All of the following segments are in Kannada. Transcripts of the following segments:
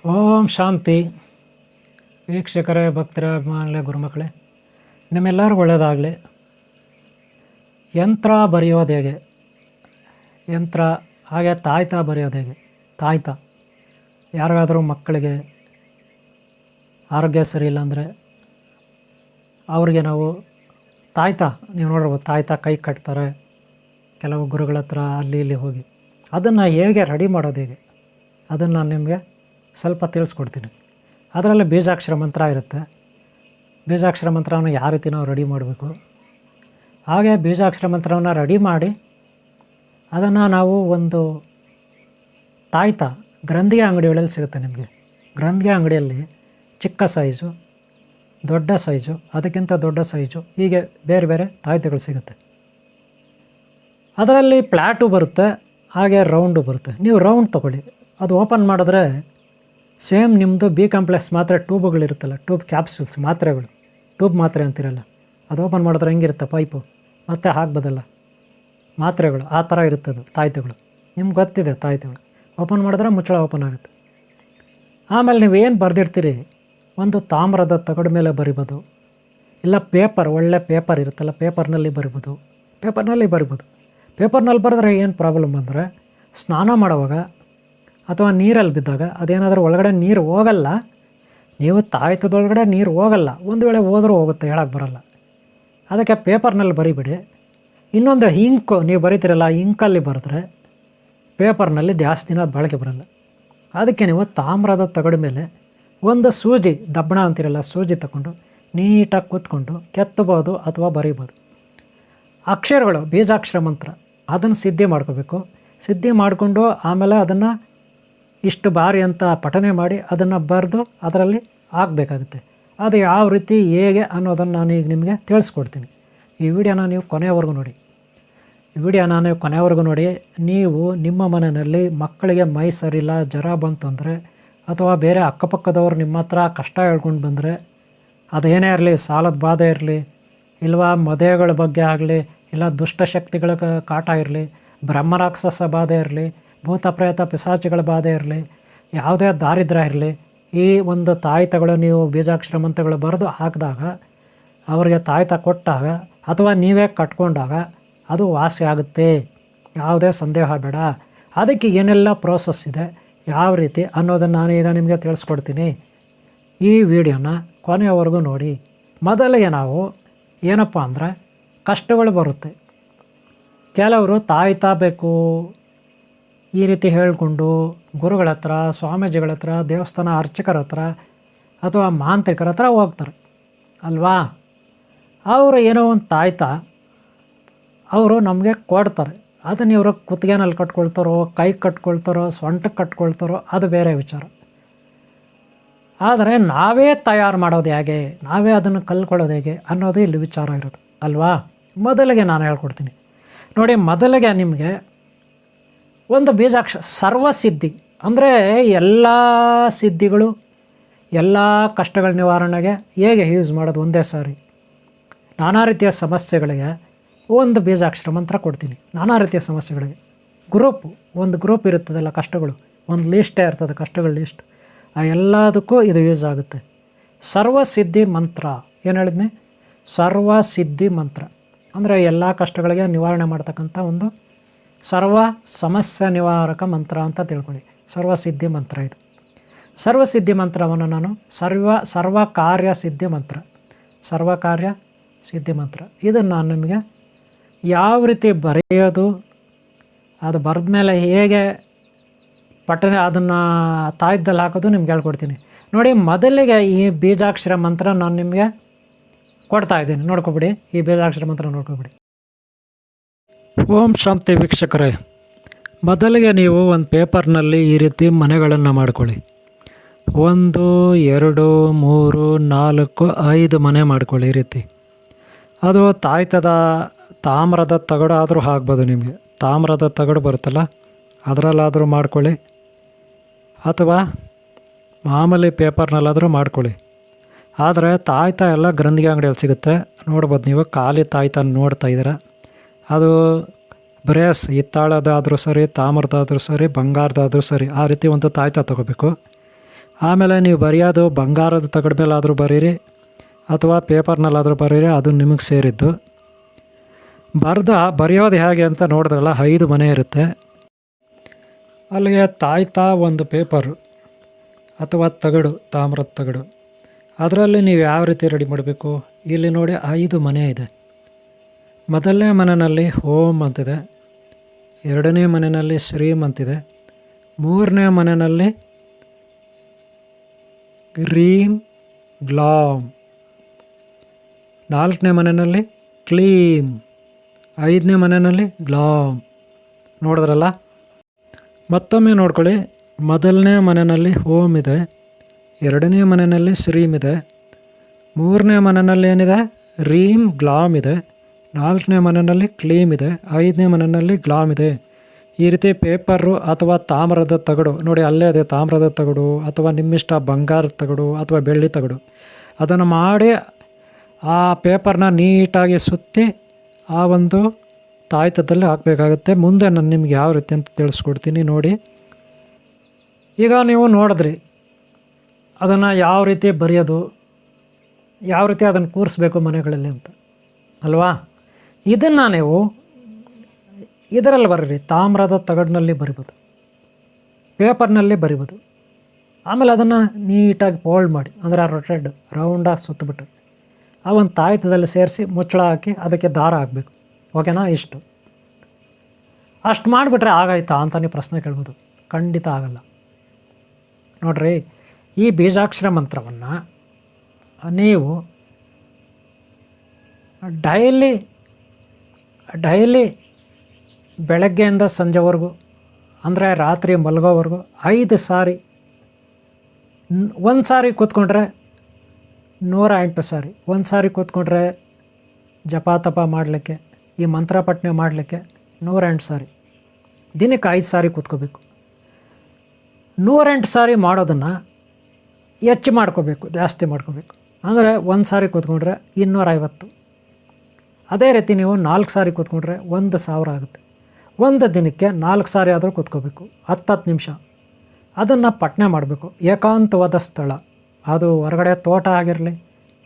ಓಂ ಶಾಂತಿ. ವೀಕ್ಷಕರೇ, ಭಕ್ತರ, ಅಭಿಮಾನಿಗಳೇ, ಗುರುಮಕ್ಕಳೇ, ನಿಮ್ಮೆಲ್ಲರಿಗೂ ಒಳ್ಳೆಯದಾಗಲಿ. ಯಂತ್ರ ಬರೆಯೋದು ಹೇಗೆ, ಯಂತ್ರ ಹಾಗೆ ತಾಯ್ತ ಬರೆಯೋದು ಹೇಗೆ. ತಾಯ್ತ ಯಾರಿಗಾದರೂ ಮಕ್ಕಳಿಗೆ ಆರೋಗ್ಯ ಸರಿ ಇಲ್ಲ ಅಂದರೆ ಅವ್ರಿಗೆ ನಾವು ತಾಯ್ತ, ನೀವು ನೋಡ್ಬೋದು, ತಾಯ್ತ ಕೈ ಕಟ್ತಾರೆ ಕೆಲವು ಗುರುಗಳ ಹತ್ರ ಅಲ್ಲಿ ಇಲ್ಲಿ ಹೋಗಿ. ಅದನ್ನು ಹೇಗೆ ರೆಡಿ ಮಾಡೋದು ಹೇಗೆ, ಅದನ್ನು ನಾನು ನಿಮಗೆ ಸ್ವಲ್ಪ ತಿಳಿಸ್ಕೊಡ್ತೀನಿ. ಅದರಲ್ಲಿ ಬೀಜಾಕ್ಷರ ಮಂತ್ರ ಇರುತ್ತೆ. ಬೀಜಾಕ್ಷರ ಮಂತ್ರವನ್ನು ಯಾವ ರೀತಿ ನಾವು ರೆಡಿ ಮಾಡಬೇಕು, ಹಾಗೆ ಬೀಜಾಕ್ಷರ ಮಂತ್ರವನ್ನು ರೆಡಿ ಮಾಡಿ ಅದನ್ನು ನಾವು ಒಂದು ತಾಯ್ತ ಗ್ರಂಥಿಗೆ ಅಂಗಡಿಗಳಲ್ಲಿ ಸಿಗುತ್ತೆ. ನಿಮಗೆ ಗ್ರಂಥಿಗೆ ಅಂಗಡಿಯಲ್ಲಿ ಚಿಕ್ಕ ಸೈಜು, ದೊಡ್ಡ ಸೈಜು, ಅದಕ್ಕಿಂತ ದೊಡ್ಡ ಸೈಜು, ಹೀಗೆ ಬೇರೆ ಬೇರೆ ತಾಯ್ತಗಳು ಸಿಗುತ್ತೆ. ಅದರಲ್ಲಿ ಫ್ಲ್ಯಾಟು ಬರುತ್ತೆ, ಹಾಗೆ ರೌಂಡು ಬರುತ್ತೆ. ನೀವು ರೌಂಡ್ ತೊಗೊಳ್ಳಿ. ಅದು ಓಪನ್ ಮಾಡಿದ್ರೆ ಸೇಮ್ ನಿಮ್ಮದು ಬಿ ಕಾಂಪ್ಲೆಕ್ಸ್ ಮಾತ್ರೆ ಟ್ಯೂಬುಗಳಿರುತ್ತಲ್ಲ, ಟ್ಯೂಬ್ ಕ್ಯಾಪ್ಸೂಲ್ಸ್, ಮಾತ್ರೆಗಳು, ಟ್ಯೂಬ್ ಮಾತ್ರೆ ಅಂತಿರಲ್ಲ, ಅದು ಓಪನ್ ಮಾಡಿದ್ರೆ ಹೆಂಗಿರುತ್ತೆ ಪೈಪು, ಮತ್ತೆ ಹಾಕ್ಬೋದಲ್ಲ ಮಾತ್ರೆಗಳು, ಆ ಥರ ಇರುತ್ತದು ತಾಯ್ತಗಳು. ನಿಮ್ಗೆ ಗೊತ್ತಿದೆ ತಾಯ್ತಗಳು. ಓಪನ್ ಮಾಡಿದ್ರೆ ಮುಚ್ಚಳ ಓಪನ್ ಆಗುತ್ತೆ. ಆಮೇಲೆ ನೀವೇನು ಬರೆದಿರ್ತೀರಿ, ಒಂದು ತಾಮ್ರದ ತಗಡು ಮೇಲೆ ಬರಿಬೋದು, ಇಲ್ಲ ಪೇಪರ್, ಒಳ್ಳೆ ಪೇಪರ್ ಇರುತ್ತಲ್ಲ, ಪೇಪರ್ನಲ್ಲಿ ಬರಿಬೋದು. ಪೇಪರ್ನಲ್ಲಿ ಬರೆದ್ರೆ ಏನು ಪ್ರಾಬ್ಲಮ್ ಅಂದರೆ, ಸ್ನಾನ ಮಾಡುವಾಗ ಅಥವಾ ನೀರಲ್ಲಿ ಬಿದ್ದಾಗ ಅದೇನಾದರೂ ಒಳಗಡೆ ನೀರು ಹೋಗಲ್ಲ. ನೀವು ತಾಯ್ತದೊಳಗಡೆ ನೀರು ಹೋಗಲ್ಲ, ಒಂದು ವೇಳೆ ಹೋದರೂ ಹೋಗುತ್ತೆ, ಹೇಳಕ್ಕೆ ಬರಲ್ಲ. ಅದಕ್ಕೆ ಪೇಪರ್ನಲ್ಲಿ ಬರಿಬಿಡಿ. ಇನ್ನೊಂದು ಇಂಕು, ನೀವು ಬರೀತೀರಲ್ಲ, ಇಂಕಲ್ಲಿ ಬರೆದ್ರೆ ಪೇಪರ್ನಲ್ಲಿ ಜಾಸ್ತಿ ದಿನ ಬಳಕೆ ಬರಲ್ಲ. ಅದಕ್ಕೆ ನೀವು ತಾಮ್ರದ ತಗಡು ಮೇಲೆ ಒಂದು ಸೂಜಿ, ದಬ್ಬಣ ಅಂತಿರಲ್ಲ, ಸೂಜಿ ತಗೊಂಡು ನೀಟಾಗಿ ಕೂತ್ಕೊಂಡು ಕೆತ್ತಬೋದು ಅಥವಾ ಬರೀಬೋದು. ಅಕ್ಷರಗಳು, ಬೀಜಾಕ್ಷರ ಮಂತ್ರ, ಅದನ್ನು ಸಿದ್ಧಿ ಮಾಡ್ಕೋಬೇಕು. ಸಿದ್ಧಿ ಮಾಡಿಕೊಂಡು ಆಮೇಲೆ ಅದನ್ನು ಇಷ್ಟು ಬಾರಿ ಅಂತ ಪಠನೆ ಮಾಡಿ ಅದನ್ನು ಬರೆದು ಅದರಲ್ಲಿ ಹಾಕಬೇಕಾಗುತ್ತೆ. ಅದು ಯಾವ ರೀತಿ ಹೇಗೆ ಅನ್ನೋದನ್ನು ನಾನು ಈಗ ನಿಮಗೆ ತಿಳಿಸ್ಕೊಡ್ತೀನಿ. ಈ ವಿಡಿಯೋನ ನೀವು ಕೊನೆಯವರೆಗೂ ನೋಡಿ. ನೀವು ನಿಮ್ಮ ಮನೆಯಲ್ಲಿ ಮಕ್ಕಳಿಗೆ ಮೈ ಸರಿಯಿಲ್ಲ, ಜ್ವರ ಬಂತಂದರೆ, ಅಥವಾ ಬೇರೆ ಅಕ್ಕಪಕ್ಕದವರು ನಿಮ್ಮ ಹತ್ರ ಕಷ್ಟ ಹೇಳ್ಕೊಂಡು ಬಂದರೆ, ಅದೇನೇ ಇರಲಿ, ಸಾಲದ ಬಾಧೆ ಇರಲಿ, ಇಲ್ವಾ ಮದುವೆಗಳ ಬಗ್ಗೆ ಆಗಲಿ, ಇಲ್ಲ ದುಷ್ಟಶಕ್ತಿಗಳ ಕಾಟ ಇರಲಿ, ಬ್ರಹ್ಮರಾಕ್ಷಸ ಬಾಧೆ ಇರಲಿ, ಭೂತ ಪ್ರೇತ ಪಿಶಾಚಿಗಳ ಬಾಧೆ ಇರಲಿ, ಯಾವುದೇ ದಾರಿದ್ರ್ಯ ಇರಲಿ, ಈ ಒಂದು ತಾಯ್ತಗಳು ನೀವು ಬೀಜಾಕ್ಷರ ಮಂತ್ರಗಳು ಬರೆದು ಹಾಕಿದಾಗ, ಅವರಿಗೆ ತಾಯ್ತ ಕೊಟ್ಟಾಗ ಅಥವಾ ನೀವೇ ಕಟ್ಕೊಂಡಾಗ ಅದು ವಾಸಿ ಆಗುತ್ತೆ. ಯಾವುದೇ ಸಂದೇಹ ಬೇಡ. ಅದಕ್ಕೆ ಏನೆಲ್ಲ ಪ್ರೋಸೆಸ್ ಇದೆ, ಯಾವ ರೀತಿ ಅನ್ನೋದನ್ನು ನಾನೀಗ ನಿಮಗೆ ತಿಳಿಸ್ಕೊಡ್ತೀನಿ. ಈ ವಿಡಿಯೋನ ಕೊನೆಯವರೆಗೂ ನೋಡಿ. ಮೊದಲಿಗೆ ನಾವು ಏನಪ್ಪ ಅಂದರೆ, ಕಷ್ಟಗಳು ಬರುತ್ತೆ. ಕೆಲವರು ತಾಯ್ತ ಬೇಕು ಈ ರೀತಿ ಹೇಳಿಕೊಂಡು ಗುರುಗಳ ಹತ್ರ, ಸ್ವಾಮೀಜಿಗಳ ಹತ್ರ, ದೇವಸ್ಥಾನ ಅರ್ಚಕರ ಹತ್ರ ಅಥವಾ ಮಾಂತ್ರಿಕರ ಹತ್ರ ಹೋಗ್ತಾರೆ ಅಲ್ವಾ. ಅವರು ಏನೋ ಒಂದು ತಾಯ್ತ ಅವರು ನಮಗೆ ಕೊಡ್ತಾರೆ. ಅದನ್ನು ಇವರು ಕುತ್ತಿಗೆನಲ್ಲಿ ಕಟ್ಕೊಳ್ತಾರೋ, ಕೈ ಕಟ್ಕೊಳ್ತಾರೋ, ಸೊಂಟಕ್ಕೆ ಕಟ್ಕೊಳ್ತಾರೋ, ಅದು ಬೇರೆ ವಿಚಾರ. ಆದರೆ ನಾವೇ ತಯಾರು ಮಾಡೋದು ಹೇಗೆ, ನಾವೇ ಅದನ್ನು ಕಲ್ಕೊಳ್ಳೋದು ಹೇಗೆ ಅನ್ನೋದು ಇಲ್ಲಿ ವಿಚಾರ ಇರೋದು ಅಲ್ವಾ. ಮೊದಲಿಗೆ ನಾನು ಹೇಳ್ಕೊಡ್ತೀನಿ ನೋಡಿ. ಮೊದಲಿಗೆ ನಿಮಗೆ ಒಂದು ಬೀಜಾಕ್ಷರ ಸರ್ವಸಿದ್ಧಿ ಅಂದರೆ, ಎಲ್ಲ ಸಿದ್ಧಿಗಳು, ಎಲ್ಲ ಕಷ್ಟಗಳ ನಿವಾರಣೆಗೆ ಹೇಗೆ ಯೂಸ್ ಮಾಡೋದು ಒಂದೇ ಸಾರಿ. ನಾನಾ ರೀತಿಯ ಸಮಸ್ಯೆಗಳಿಗೆ ಒಂದು ಬೀಜಾಕ್ಷರ ಮಂತ್ರ ಕೊಡ್ತೀನಿ. ನಾನಾ ರೀತಿಯ ಸಮಸ್ಯೆಗಳಿಗೆ ಒಂದು ಗ್ರೂಪ್ ಇರುತ್ತದಲ್ಲ, ಕಷ್ಟಗಳು ಒಂದು ಲೀಸ್ಟೇ ಇರ್ತದೆ, ಕಷ್ಟಗಳ ಲೀಸ್ಟ್. ಆ ಎಲ್ಲದಕ್ಕೂ ಇದು ಯೂಸ್ ಆಗುತ್ತೆ. ಸರ್ವಸಿದ್ಧಿ ಮಂತ್ರ ಏನು ಹೇಳಿದ್ನಿ, ಸರ್ವಸಿದ್ಧಿ ಮಂತ್ರ ಅಂದರೆ ಎಲ್ಲ ಕಷ್ಟಗಳಿಗೆ ನಿವಾರಣೆ ಮಾಡ್ತಕ್ಕಂಥ ಒಂದು ಸರ್ವ ಸಮಸ್ಯೆ ನಿವಾರಕ ಮಂತ್ರ ಅಂತ ತಿಳ್ಕೊಳ್ಳಿ. ಸರ್ವಸಿದ್ಧಿ ಮಂತ್ರ ಇದು. ಸರ್ವಸಿದ್ಧಿ ಮಂತ್ರವನ್ನು ನಾನು ಸರ್ವ ಕಾರ್ಯ ಸಿದ್ಧಿ ಮಂತ್ರ ಇದನ್ನು ನಾನು ನಿಮಗೆ ಯಾವ ರೀತಿ ಬರೆಯೋದು, ಅದು ಬರೆದ ಮೇಲೆ ಹೇಗೆ ಪಠನೆ ಅದನ್ನು ತಾಯ್ದಲ್ಲಿ ಹಾಕೋದು ನಿಮ್ಗೆ ಹೇಳ್ಕೊಡ್ತೀನಿ ನೋಡಿ. ಮೊದಲಿಗೆ ಈ ಬೀಜಾಕ್ಷರ ಮಂತ್ರ ನಾನು ನಿಮಗೆ ಕೊಡ್ತಾಯಿದ್ದೀನಿ, ನೋಡ್ಕೊಬಿಡಿ. ಈ ಬೀಜಾಕ್ಷರ ಮಂತ್ರ ನೋಡ್ಕೊಬಿಡಿ. ಓಂ ಶಾಂತಿ ವೀಕ್ಷಕರೇ, ಮೊದಲಿಗೆ ನೀವು ಒಂದು ಪೇಪರ್ನಲ್ಲಿ ಈ ರೀತಿ ಮನೆಗಳನ್ನು ಮಾಡ್ಕೊಳ್ಳಿ. 1 2 3 4 5 ಮನೆ ಮಾಡ್ಕೊಳ್ಳಿ ಈ ರೀತಿ. ಅದು ತಾಯ್ತದ ತಾಮ್ರದ ತಗಡು ಆದರೂ ಹಾಕ್ಬೋದು. ನಿಮಗೆ ತಾಮ್ರದ ತಗಡು ಬರುತ್ತಲ್ಲ, ಅದರಲ್ಲಾದರೂ ಮಾಡ್ಕೊಳ್ಳಿ, ಅಥವಾ ಮಾಮೂಲಿ ಪೇಪರ್ನಲ್ಲಾದರೂ ಮಾಡ್ಕೊಳ್ಳಿ. ಆದರೆ ತಾಯ್ತ ಎಲ್ಲ ಗ್ರಂಥಿಗೆ ಅಂಗಡಿಯಲ್ಲಿ ಸಿಗುತ್ತೆ, ನೋಡ್ಬೋದು. ನೀವು ಖಾಲಿ ತಾಯ್ತ ನೋಡ್ತಾ ಇದ್ದೀರ, ಅದು ಬರೇ ಹಿತ್ತಾಳದಾದರೂ ಸರಿ, ತಾಮ್ರದಾದರೂ ಸರಿ, ಬಂಗಾರದಾದರೂ ಸರಿ, ಆ ರೀತಿ ಒಂದು ತಾಯ್ತ ತೊಗೋಬೇಕು. ಆಮೇಲೆ ನೀವು ಬರೆಯೋದು ಬಂಗಾರದ ತಗಡ ಮೇಲಾದರೂ ಬರೀರಿ ಅಥವಾ ಪೇಪರ್ನಲ್ಲಾದರೂ ಬರೀರಿ, ಅದು ನಿಮಗೆ ಸೇರಿದ್ದು. ಬರೆಯೋದು ಹೇಗೆ ಅಂತ ನೋಡಿದ್ರಲ್ಲ, 5 ಮನೆ ಇರುತ್ತೆ. ಅಲ್ಲಿಗೆ ತಾಯ್ತಾ ಒಂದು ಪೇಪರು ಅಥವಾ ತಗಡು, ತಾಮ್ರದ ತಗಡು, ಅದರಲ್ಲಿ ನೀವು ಯಾವ ರೀತಿ ರೆಡಿ ಮಾಡಬೇಕು. ಇಲ್ಲಿ ನೋಡಿ 5 ಮನೆ ಇದೆ. ಮೊದಲನೇ ಮನೆಯಲ್ಲಿ ಓಂ ಅಂತಿದೆ, 2ನೇ ಮನೆಯಲ್ಲಿ ಶ್ರೀಮ್ ಅಂತಿದೆ, 3ನೇ ಮನೆಯಲ್ಲಿ ಗ್ರೀಂ ಗ್ಲಾಮ್, 4ನೇ ಮನೆಯಲ್ಲಿ ಕ್ಲೀಂ, 5ನೇ ಮನೆಯಲ್ಲಿ ಗ್ಲಾಮ್. ನೋಡಿದ್ರಲ್ಲ, ಮತ್ತೊಮ್ಮೆ ನೋಡ್ಕೊಳ್ಳಿ. ಮೊದಲನೇ ಮನೆಯಲ್ಲಿ ಓಂ ಇದೆ, 2ನೇ ಮನೆಯಲ್ಲಿ ಶ್ರೀಮ್ ಇದೆ, 3ನೇ ಮನೆಯಲ್ಲಿ ಏನಿದೆ ರೀಮ್ ಗ್ಲಾಮ್ ಇದೆ, 4ನೇ ಮನೆಯಲ್ಲಿ ಕ್ಲೀಮ್ ಇದೆ, 5ನೇ ಮನೆಯಲ್ಲಿ ಗ್ಲಾಮ್ ಇದೆ. ಈ ರೀತಿ ಪೇಪರು ಅಥವಾ ತಾಮ್ರದ ತಗಡು ನೋಡಿ, ಅಲ್ಲೇ ಇದೆ ತಾಮ್ರದ ತಗಡು ಅಥವಾ ನಿಮ್ಮಿಷ್ಟ ಬಂಗಾರದ ತಗಡು ಅಥವಾ ಬೆಳ್ಳಿ ತಗಡು, ಅದನ್ನು ಮಾಡಿ ಆ ಪೇಪರ್ನ ನೀಟಾಗಿ ಸುತ್ತಿ ಆ ಒಂದು ತಾಯ್ತದಲ್ಲಿ ಹಾಕಬೇಕಾಗುತ್ತೆ. ಮುಂದೆ ನಾನು ನಿಮ್ಗೆ ಯಾವ ರೀತಿ ಅಂತ ತಿಳಿಸ್ಕೊಡ್ತೀನಿ ನೋಡಿ. ಈಗ ನೀವು ನೋಡಿದ್ರಿ ಅದನ್ನು ಯಾವ ರೀತಿ ಬರೆಯೋದು, ಯಾವ ರೀತಿ ಅದನ್ನು ಕೂರಿಸ್ಬೇಕು ಮನೆಗಳಲ್ಲಿ ಅಂತ ಅಲ್ವಾ. ಇದನ್ನು ನೀವು ಇದರಲ್ಲಿ ಬರೀರಿ, ತಾಮ್ರದ ತಗಡಿನಲ್ಲಿ ಬರಿಬೋದು, ಪೇಪರ್ನಲ್ಲಿ ಬರಿಬೋದು. ಆಮೇಲೆ ಅದನ್ನು ನೀಟಾಗಿ ಫೋಲ್ಡ್ ಮಾಡಿ, ಅಂದರೆ ರೌಂಡಾಗಿ ಸುತ್ತಬಿಟ್ಟು ಆ ಒಂದು ತಾಯ್ತದಲ್ಲಿ ಸೇರಿಸಿ ಮುಚ್ಚಳ ಹಾಕಿ ಅದಕ್ಕೆ ದಾರ ಹಾಕಬೇಕು. ಓಕೆನಾ? ಅಷ್ಟು ಮಾಡಿಬಿಟ್ರೆ ಆಗಾಯ್ತಾ ಅಂತ ನೀವು ಪ್ರಶ್ನೆ ಕೇಳ್ಬೋದು. ಖಂಡಿತ ಆಗಲ್ಲ. ನೋಡಿರಿ, ಈ ಬೀಜಾಕ್ಷರ ಮಂತ್ರವನ್ನು ನೀವು ಡೈಲಿ ಬೆಳಗ್ಗೆಯಿಂದ ಸಂಜೆವರೆಗೂ, ಅಂದರೆ ರಾತ್ರಿ ಮಲಗೋವರೆಗೂ 5 ಸಾರಿ, ಒಂದು ಸಾರಿ ಕೂತ್ಕೊಂಡ್ರೆ 108 ಸಾರಿ, ಒಂದು ಸಾರಿ ಕೂತ್ಕೊಂಡ್ರೆ ಜಪ ತಪ ಮಾಡಲಿಕ್ಕೆ, ಈ ಮಂತ್ರ ಪಠನೆ ಮಾಡಲಿಕ್ಕೆ 108 ಸಾರಿ, ದಿನಕ್ಕೆ 5 ಸಾರಿ ಕೂತ್ಕೋಬೇಕು. 108 ಸಾರಿ ಮಾಡೋದನ್ನು ಹೆಚ್ಚು ಮಾಡ್ಕೋಬೇಕು, ಜಾಸ್ತಿ ಮಾಡ್ಕೋಬೇಕು. ಅಂದರೆ ಒಂದು ಸಾರಿ ಕೂತ್ಕೊಂಡ್ರೆ 250. ಅದೇ ರೀತಿ ನೀವು 4 ಸಾರಿ ಕೂತ್ಕೊಂಡ್ರೆ 1000 ಆಗುತ್ತೆ. ಒಂದು ದಿನಕ್ಕೆ 4 ಸಾರಿ ಆದರೂ ಕೂತ್ಕೋಬೇಕು, 10 ನಿಮಿಷ. ಅದನ್ನು ಪಠನೆ ಮಾಡಬೇಕು. ಏಕಾಂತವಾದ ಸ್ಥಳ, ಅದು ಹೊರಗಡೆ ತೋಟ ಆಗಿರಲಿ,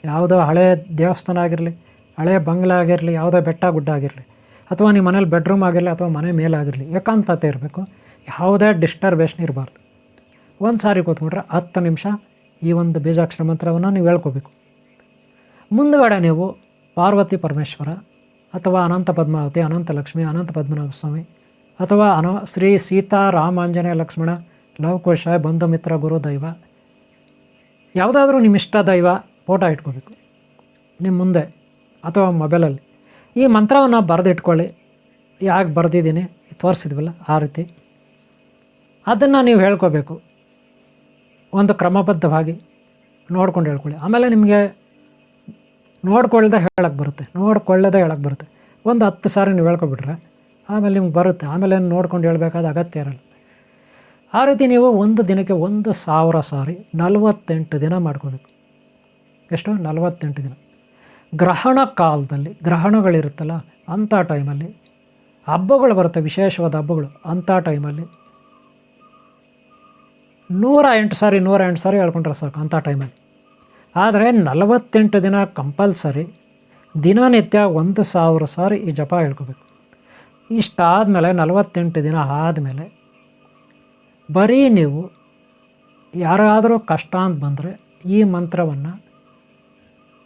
ಯಾವುದೋ ಹಳೆ ದೇವಸ್ಥಾನ ಆಗಿರಲಿ, ಹಳೆ ಬಂಗ್ಲೆ ಆಗಿರಲಿ, ಯಾವುದೋ ಬೆಟ್ಟ ಗುಡ್ಡ ಆಗಿರಲಿ, ಅಥವಾ ನಿಮ್ಮ ಮನೇಲಿ ಬೆಡ್ರೂಮ್ ಆಗಿರಲಿ ಅಥವಾ ಮನೆ ಮೇಲಾಗಿರಲಿ, ಏಕಾಂತತೆ ಇರಬೇಕು. ಯಾವುದೇ ಡಿಸ್ಟರ್ಬೇಷನ್ ಇರಬಾರ್ದು. ಒಂದು ಸಾರಿ ಕೂತ್ಕೊಂಡ್ರೆ 10 ನಿಮಿಷ ಈ ಒಂದು ಬೀಜಾಕ್ಷರ ಮಂತ್ರವನ್ನು ನೀವು ಹೇಳ್ಕೋಬೇಕು. ಮುಂದುಗಡೆ ನೀವು ಪಾರ್ವತಿ ಪರಮೇಶ್ವರ ಅಥವಾ ಅನಂತ ಪದ್ಮಾವತಿ, ಅನಂತ ಲಕ್ಷ್ಮಿ, ಅನಂತ ಪದ್ಮನಾಭ ಸ್ವಾಮಿ ಅಥವಾ ಶ್ರೀ ಸೀತಾ ರಾಮಾಂಜನೇಯ ಲಕ್ಷ್ಮಣ ಲವಕುಶ ಬಂಧು ಮಿತ್ರ ಗುರು ದೈವ, ಯಾವುದಾದ್ರೂ ನಿಮ್ಮ ಇಷ್ಟ ದೈವ ಫೋಟೋ ಇಟ್ಕೋಬೇಕು ನಿಮ್ಮ ಮುಂದೆ ಅಥವಾ ಮೊಬೈಲಲ್ಲಿ. ಈ ಮಂತ್ರವನ್ನು ಬರೆದಿಟ್ಕೊಳ್ಳಿ. ಯಾಕೆ ಬರೆದಿದ್ದೀನಿ ತೋರಿಸಿದ್ವಲ್ಲ ಆ ರೀತಿ ಅದನ್ನು ನೀವು ಹೇಳ್ಕೋಬೇಕು. ಒಂದು ಕ್ರಮಬದ್ಧವಾಗಿ ನೋಡ್ಕೊಂಡು ಹೇಳ್ಕೊಳ್ಳಿ. ಆಮೇಲೆ ನಿಮಗೆ ನೋಡ್ಕೊಳ್ಳದೆ ಹೇಳಕ್ಕೆ ಬರುತ್ತೆ. ಒಂದು 10 ಸಾರಿ ನೀವು ಹೇಳ್ಕೊಬಿಟ್ರೆ ಆಮೇಲೆ ನಿಮ್ಗೆ ಬರುತ್ತೆ. ಆಮೇಲೆ ನೋಡ್ಕೊಂಡು ಹೇಳಬೇಕಾದ ಅಗತ್ಯ ಇರಲ್ಲ. ಆ ರೀತಿ ನೀವು ಒಂದು ದಿನಕ್ಕೆ 1000 ಸಾರಿ 48 ದಿನ ಮಾಡ್ಕೋಬೇಕು. ಎಷ್ಟು? 48 ದಿನ. ಗ್ರಹಣ ಕಾಲದಲ್ಲಿ, ಗ್ರಹಣಗಳಿರುತ್ತಲ್ಲ ಅಂಥ ಟೈಮಲ್ಲಿ, ಹಬ್ಬಗಳು ಬರುತ್ತೆ, ವಿಶೇಷವಾದ ಹಬ್ಬಗಳು, ಅಂಥ ಟೈಮಲ್ಲಿ 108 ಸಾರಿ ಹೇಳ್ಕೊಂಡ್ರೆ ಸಾಕು ಅಂಥ ಟೈಮಲ್ಲಿ. ಆದರೆ 48 ದಿನ ಕಂಪಲ್ಸರಿ ದಿನನಿತ್ಯ 1000 ಸಾರಿ ಈ ಜಪ ಹೇಳ್ಕೋಬೇಕು. ಇಷ್ಟಾದಮೇಲೆ 48 ದಿನ ಆದಮೇಲೆ ಬರೀ ನೀವು ಯಾರಾದರೂ ಕಷ್ಟ ಅಂತ ಬಂದರೆ ಈ ಮಂತ್ರವನ್ನು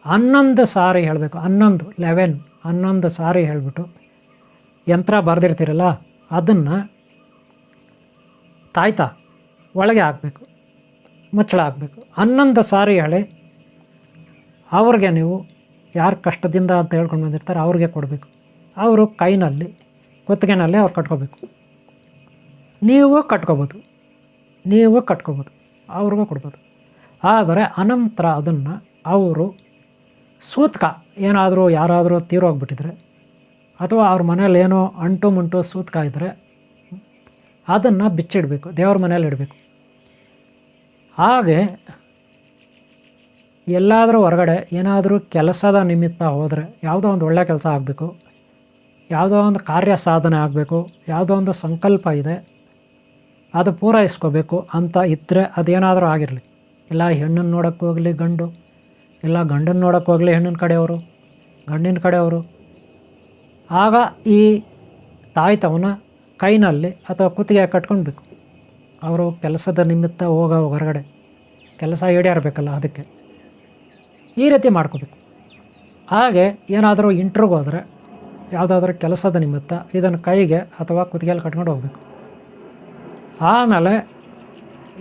11 ಸಾರಿ ಹೇಳಬೇಕು. 11 ಸಾರಿ ಹೇಳಿಬಿಟ್ಟು ಯಂತ್ರ ಬರೆದಿರ್ತೀರಲ್ಲ ಅದನ್ನು ತಾಯ್ತಾ ಒಳಗೆ ಹಾಕಬೇಕು, ಮುಚ್ಚಳ ಹಾಕಬೇಕು. 11 ಸಾರಿ ಹೇಳಿ ಅವ್ರಿಗೆ ನೀವು ಯಾರು ಕಷ್ಟದಿಂದ ಅಂತ ಹೇಳ್ಕೊಂಡು ಬಂದಿರ್ತಾರೆ ಅವ್ರಿಗೆ ಕೊಡಬೇಕು. ಅವರು ಕೈನಲ್ಲಿ ಕುತ್ತಿಗೆನಲ್ಲಿ ಅವ್ರು ಕಟ್ಕೋಬೇಕು. ನೀವು ಕಟ್ಕೋಬೋದು, ಅವ್ರಿಗೂ ಕೊಡ್ಬೋದು. ಆದರೆ ಅನಂತರ ಅದನ್ನು ಅವರು ಸೂತ್ಕ ಏನಾದರೂ ಯಾರಾದರೂ ತೀರೋಗ್ಬಿಟ್ಟಿದ್ರೆ ಅಥವಾ ಅವ್ರ ಮನೇಲಿ ಏನೋ ಅಂಟು ಮುಂಟು ಸೂತ್ಕ ಇದ್ದರೆ ಅದನ್ನು ಬಿಚ್ಚಿಡಬೇಕು, ದೇವ್ರ ಮನೇಲಿ ಇಡಬೇಕು. ಹಾಗೆ ಎಲ್ಲಾದರೂ ಹೊರಗಡೆ ಏನಾದರೂ ಕೆಲಸದ ನಿಮಿತ್ತ ಹೋದರೆ, ಯಾವುದೋ ಒಂದು ಒಳ್ಳೆಯ ಕೆಲಸ ಆಗಬೇಕು, ಯಾವುದೋ ಒಂದು ಕಾರ್ಯ ಸಾಧನೆ ಆಗಬೇಕು, ಯಾವುದೋ ಒಂದು ಸಂಕಲ್ಪ ಇದೆ ಅದು ಪೂರೈಸ್ಕೋಬೇಕು ಅಂತ ಇದ್ದರೆ ಅದೇನಾದರೂ ಆಗಿರಲಿ, ಇಲ್ಲ ಹೆಣ್ಣನ್ನು ನೋಡೋಕ್ಕೆ ಹೋಗಲಿ ಗಂಡು, ಇಲ್ಲ ಗಂಡನ್ನು ನೋಡೋಕ್ಕೆ ಹೋಗಲಿ ಹೆಣ್ಣಿನ ಕಡೆಯವರು, ಗಂಡಿನ ಕಡೆಯವರು, ಆಗ ಈ ತಾಯ್ತವನ್ನ ಕೈನಲ್ಲಿ ಅಥವಾ ಕುತ್ತಿಗೆ ಕಟ್ಕೊಳ್ಬೇಕು. ಅವರು ಕೆಲಸದ ನಿಮಿತ್ತ ಹೋಗೋ ಹೊರಗಡೆ ಕೆಲಸ ಈಡೇರಬೇಕಲ್ಲ, ಅದಕ್ಕೆ ಈ ರೀತಿ ಮಾಡ್ಕೋಬೇಕು. ಹಾಗೆ ಏನಾದರೂ ಇಂಟ್ರ್ಯೂಗೆ ಹೋದರೆ ಯಾವುದಾದ್ರೂ ಕೆಲಸದ ನಿಮಿತ್ತ ಇದನ್ನು ಕೈಗೆ ಅಥವಾ ಕುತ್ತಿಗೆಯಲ್ಲಿ ಕಟ್ಕೊಂಡು ಹೋಗಬೇಕು. ಆಮೇಲೆ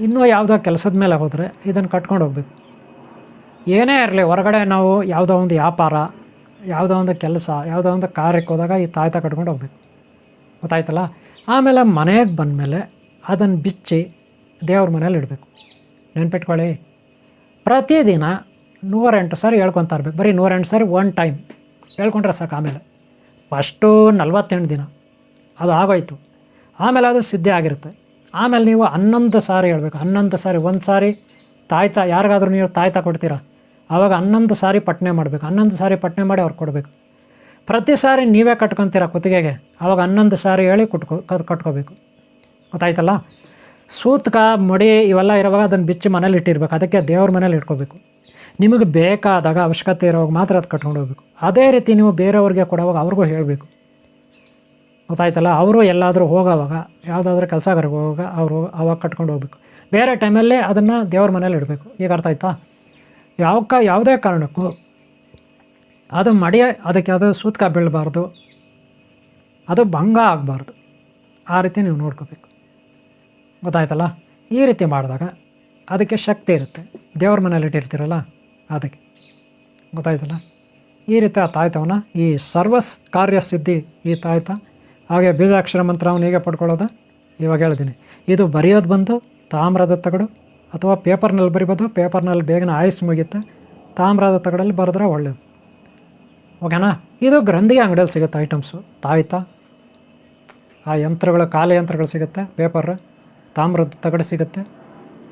ಇನ್ನೂ ಯಾವುದೋ ಕೆಲಸದ ಮೇಲೆ ಹೋದರೆ ಇದನ್ನು ಕಟ್ಕೊಂಡು ಹೋಗ್ಬೇಕು. ಏನೇ ಇರಲಿ, ಹೊರಗಡೆ ನಾವು ಯಾವುದೋ ಒಂದು ವ್ಯಾಪಾರ, ಯಾವುದೋ ಒಂದು ಕೆಲಸ, ಯಾವುದೋ ಒಂದು ಕಾರ್ಯಕ್ಕೆ ಹೋದಾಗ ಈ ತಾಯ್ತ ಕಟ್ಕೊಂಡು ಹೋಗ್ಬೇಕು. ಗೊತ್ತಾಯ್ತಲ್ಲ. ಆಮೇಲೆ ಮನೆಗೆ ಬಂದಮೇಲೆ ಅದನ್ನು ಬಿಚ್ಚಿ ದೇವ್ರ ಮನೇಲಿ ಇಡಬೇಕು. ನೆನ್ಪಿಟ್ಕೊಳ್ಳಿ, ಪ್ರತಿದಿನ 108 ಸಾರಿ ಹೇಳ್ಕೊತಾ ಇರ್ಬೇಕು. ಬರೀ 108 ಸಾರಿ ಒನ್ ಟೈಮ್ ಹೇಳ್ಕೊಂಡ್ರೆ ಸಾಕು. ಆಮೇಲೆ ಫಸ್ಟು 48 ದಿನ ಅದು ಆಗೋಯ್ತು, ಆಮೇಲೆ ಅದು ಸಿದ್ಧಿ ಆಗಿರುತ್ತೆ. ಆಮೇಲೆ ನೀವು 11 ಸಾರಿ ಹೇಳ್ಬೇಕು. 11 ಸಾರಿ, ಒಂದು ಸಾರಿ ತಾಯ್ತ ಯಾರಿಗಾದ್ರೂ ನೀವು ತಾಯ್ತ ಕೊಡ್ತೀರಾ, ಆವಾಗ 11 ಸಾರಿ ಪಠನೆ ಮಾಡಬೇಕು. 11 ಸಾರಿ ಪಠನೆ ಮಾಡಿ ಅವ್ರಿಗೆ ಕೊಡಬೇಕು. ಪ್ರತಿ ಸಾರಿ ನೀವೇ ಕಟ್ಕೊತೀರ ಕುತ್ತಿಗೆಗೆ, ಆವಾಗ 11 ಸಾರಿ ಹೇಳಿ ಕಟ್ಕೋಬೇಕು. ಗೊತ್ತಾಯ್ತಲ್ಲ. ಸೂತ್ಕ ಮಡಿ ಇವೆಲ್ಲ ಇರುವಾಗ ಅದನ್ನು ಬಿಚ್ಚಿ ಮನೇಲಿ ಇಟ್ಟಿರ್ಬೇಕು. ಅದಕ್ಕೆ ದೇವ್ರ ಮನೇಲಿ ಇಟ್ಕೋಬೇಕು. ನಿಮಗೆ ಬೇಕಾದಾಗ ಅವಶ್ಯಕತೆ ಇರೋವಾಗ ಮಾತ್ರ ಅದು ಕಟ್ಕೊಂಡು ಹೋಗ್ಬೇಕು. ಅದೇ ರೀತಿ ನೀವು ಬೇರೆಯವ್ರಿಗೆ ಕೊಡೋವಾಗ ಅವ್ರಿಗೂ ಹೇಳಬೇಕು. ಗೊತ್ತಾಯ್ತಲ್ಲ. ಅವರು ಎಲ್ಲಾದರೂ ಹೋಗೋವಾಗ, ಯಾವುದಾದ್ರೂ ಕೆಲಸಗಾರಿಗೆ ಹೋಗುವಾಗ ಅವರು ಅವಾಗ ಕಟ್ಕೊಂಡು ಹೋಗ್ಬೇಕು. ಬೇರೆ ಟೈಮಲ್ಲೇ ಅದನ್ನು ದೇವ್ರ ಮನೇಲಿ ಇಡಬೇಕು. ಈಗ ಅರ್ಥ ಆಯ್ತಾ. ಯಾವುದೇ ಕಾರಣಕ್ಕೂ ಅದು ಅದಕ್ಕೆ ಅದು ಸೂತ್ಕ ಬೀಳಬಾರ್ದು, ಅದು ಭಂಗ ಆಗಬಾರ್ದು. ಆ ರೀತಿ ನೀವು ನೋಡ್ಕೋಬೇಕು. ಗೊತ್ತಾಯ್ತಲ್ಲ. ಈ ರೀತಿ ಮಾಡಿದಾಗ ಅದಕ್ಕೆ ಶಕ್ತಿ ಇರುತ್ತೆ. ದೇವ್ರ ಮನೇಲಿ ಇಟ್ಟಿರ್ತೀರಲ್ಲ ಅದಕ್ಕೆ. ಗೊತ್ತಾಯ್ತಲ್ಲ. ಈ ರೀತಿ ಆ ತಾಯ್ತವನ್ನ ಈ ಸರ್ವಸ್ ಕಾರ್ಯಸಿದ್ಧಿ ಈ ತಾಯ್ತ. ಹಾಗೆ ಬೀಜಾಕ್ಷರ ಮಂತ್ರವನ್ನು ಹೇಗೆ ಪಡ್ಕೊಳ್ಳೋದು ಇವಾಗ ಹೇಳ್ತೀನಿ. ಇದು ಬರೆಯೋದು ಬಂದು ತಾಮ್ರದ ತಗಡು ಅಥವಾ ಪೇಪರ್ನಲ್ಲಿ ಬರಿಬೋದು. ಪೇಪರ್ನಲ್ಲಿ ಬೇಗನೆ ಆಯುಸ್ ಮುಗಿಯುತ್ತೆ. ತಾಮ್ರದ ತಗಡಲ್ಲಿ ಬರೆದ್ರೆ ಒಳ್ಳೆಯದು. ಓಕೆನಾ. ಇದು ಗ್ರಂಥಿಗೆ ಅಂಗಡಿಯಲ್ಲಿ ಸಿಗುತ್ತೆ ಐಟಮ್ಸು. ತಾಯ್ತ, ಆ ಯಂತ್ರಗಳು, ಖಾಲಿ ಯಂತ್ರಗಳು ಸಿಗುತ್ತೆ. ಪೇಪರ್, ತಾಮ್ರದ ತಗಡು ಸಿಗುತ್ತೆ.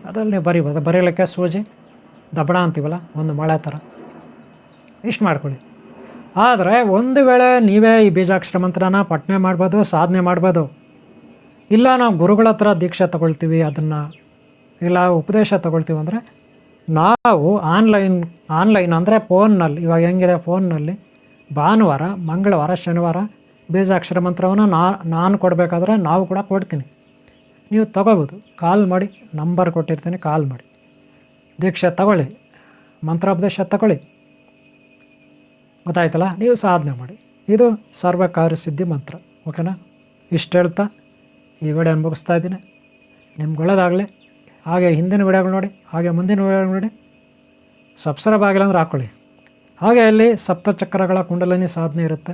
ಅದರಲ್ಲಿ ನೀವು ಬರಿಬೋದು. ಬರೀಲಿಕ್ಕೆ ಸೂಜಿ, ದಬಡ ಅಂತೀವಲ್ಲ, ಒಂದು ಮೊಳೆ ಥರ. ಇಷ್ಟು ಮಾಡ್ಕೊಳ್ಳಿ. ಆದರೆ ಒಂದು ವೇಳೆ ನೀವೇ ಈ ಬೀಜಾಕ್ಷರ ಮಂತ್ರನ ಪಠನೆ ಮಾಡ್ಬೋದು, ಸಾಧನೆ ಮಾಡ್ಬೋದು. ಇಲ್ಲ ನಾವು ಗುರುಗಳ ಹತ್ರ ದೀಕ್ಷೆ ತಗೊಳ್ತೀವಿ, ಅದನ್ನು ಇಲ್ಲ ಉಪದೇಶ ತಗೊಳ್ತೀವಿ ಅಂದರೆ ನಾವು ಆನ್ಲೈನ್ ಅಂದರೆ ಫೋನ್ನಲ್ಲಿ, ಇವಾಗ ಹೆಂಗಿದೆ ಫೋನ್ನಲ್ಲಿ ಭಾನುವಾರ, ಮಂಗಳವಾರ, ಶನಿವಾರ ಬೀಜಾಕ್ಷರ ಮಂತ್ರವನ್ನು ನಾನು ಕೊಡಬೇಕಾದ್ರೆ ನಾವು ಕೂಡ ಕೊಡ್ತೀನಿ. ನೀವು ತಗೋಬೋದು. ಕಾಲ್ ಮಾಡಿ, ನಂಬರ್ ಕೊಟ್ಟಿರ್ತೀನಿ, ಕಾಲ್ ಮಾಡಿ ದೀಕ್ಷೆ ತಗೊಳ್ಳಿ, ಮಂತ್ರೋಪದೇಶ ತಗೊಳ್ಳಿ. ಗೊತ್ತಾಯ್ತಲ್ಲ. ನೀವು ಸಾಧನೆ ಮಾಡಿ. ಇದು ಸರ್ವಕಾರ್ಯಸಿದ್ಧಿ ಮಂತ್ರ. ಓಕೆನಾ. ಇಷ್ಟು ಹೇಳ್ತಾ ಈ ವಿಡಿಯೋನ ಮುಗಿಸ್ತಾ ಇದ್ದೀನಿ. ನಿಮ್ಗೆ ಒಳ್ಳೆಯದಾಗಲಿ. ಹಾಗೆ ಹಿಂದಿನ ವಿಡಿಯೋಗಳು ನೋಡಿ, ಹಾಗೆ ಮುಂದಿನ ವಿಡಿಯೋಗಳು ನೋಡಿ. ಸಬ್ಸ್ಕ್ರೈಬ್ ಆಗಿಲ್ಲ ಅಂದ್ರೆ ಹಾಕ್ಕೊಳ್ಳಿ. ಹಾಗೆ ಅಲ್ಲಿ ಸಪ್ತಚಕ್ರಗಳ ಕುಂಡಲಿನಿ ಸಾಧನೆ ಇರುತ್ತೆ,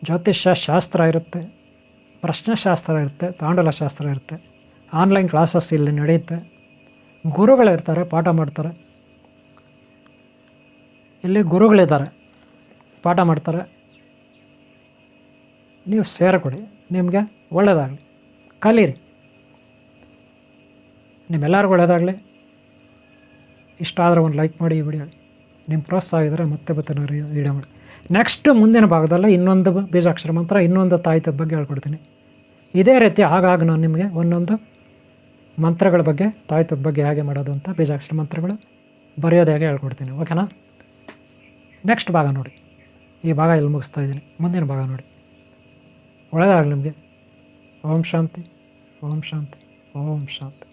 ಜ್ಯೋತಿಷ್ಯ ಶಾಸ್ತ್ರ ಇರುತ್ತೆ, ಪ್ರಶ್ನೆಶಾಸ್ತ್ರ ಇರುತ್ತೆ, ತಾಂಡೂಲ ಶಾಸ್ತ್ರ ಇರುತ್ತೆ. ಆನ್ಲೈನ್ ಕ್ಲಾಸಸ್ ಇಲ್ಲಿ ನಡೆಯುತ್ತೆ. ಗುರುಗಳಿರ್ತಾರೆ, ಪಾಠ ಮಾಡ್ತಾರೆ. ಇಲ್ಲಿ ಗುರುಗಳಿದ್ದಾರೆ, ಪಾಠ ಮಾಡ್ತಾರೆ. ನೀವು ಸೇರಿಕೊಡಿ. ನಿಮಗೆ ಒಳ್ಳೆಯದಾಗಲಿ. ಕಲೀರಿ. ನಿಮ್ಮೆಲ್ಲರಿಗೂ ಒಳ್ಳೆಯದಾಗಲಿ. ಇಷ್ಟ ಆದರೆ ಒಂದು ಲೈಕ್ ಮಾಡಿ ಈ ವಿಡಿಯೋ. ನಿಮ್ಮ ಪ್ರೋತ್ಸಾಹ ಇದ್ದರೆ ಮತ್ತೆ ವಿಡಿಯೋ ಮಾಡಿ. ನೆಕ್ಸ್ಟ್ ಮುಂದಿನ ಭಾಗದಲ್ಲಿ ಇನ್ನೊಂದು ಬೀಜಾಕ್ಷರ ಮಂತ್ರ, ಇನ್ನೊಂದು ತಾಯ್ತದ ಬಗ್ಗೆ ಹೇಳ್ಕೊಡ್ತೀನಿ. ಇದೇ ರೀತಿ ಆಗಾಗ ನಾನು ನಿಮಗೆ ಒಂದೊಂದು ಮಂತ್ರಗಳ ಬಗ್ಗೆ, ತಾಯ್ತದ ಬಗ್ಗೆ ಹೇಗೆ ಮಾಡೋದು ಅಂತ, ಬೀಜಾಕ್ಷರ ಮಂತ್ರಗಳು ಬರೆಯೋದು ಹೇಗೆ ಹೇಳ್ಕೊಡ್ತೀನಿ. ಓಕೆನಾ. ನೆಕ್ಸ್ಟ್ ಭಾಗ ನೋಡಿ. ಈ ಭಾಗ ಇಲ್ಲಿ ಮುಗಿಸ್ತಾ ಇದ್ದೀನಿ. ಮುಂದಿನ ಭಾಗ ನೋಡಿ. ಒಳ್ಳೆಯದಾಗಲಿ ನಿಮಗೆ. ಓಂ ಶಾಂತಿ, ಓಂ ಶಾಂತಿ, ಓಂ ಶಾಂತಿ.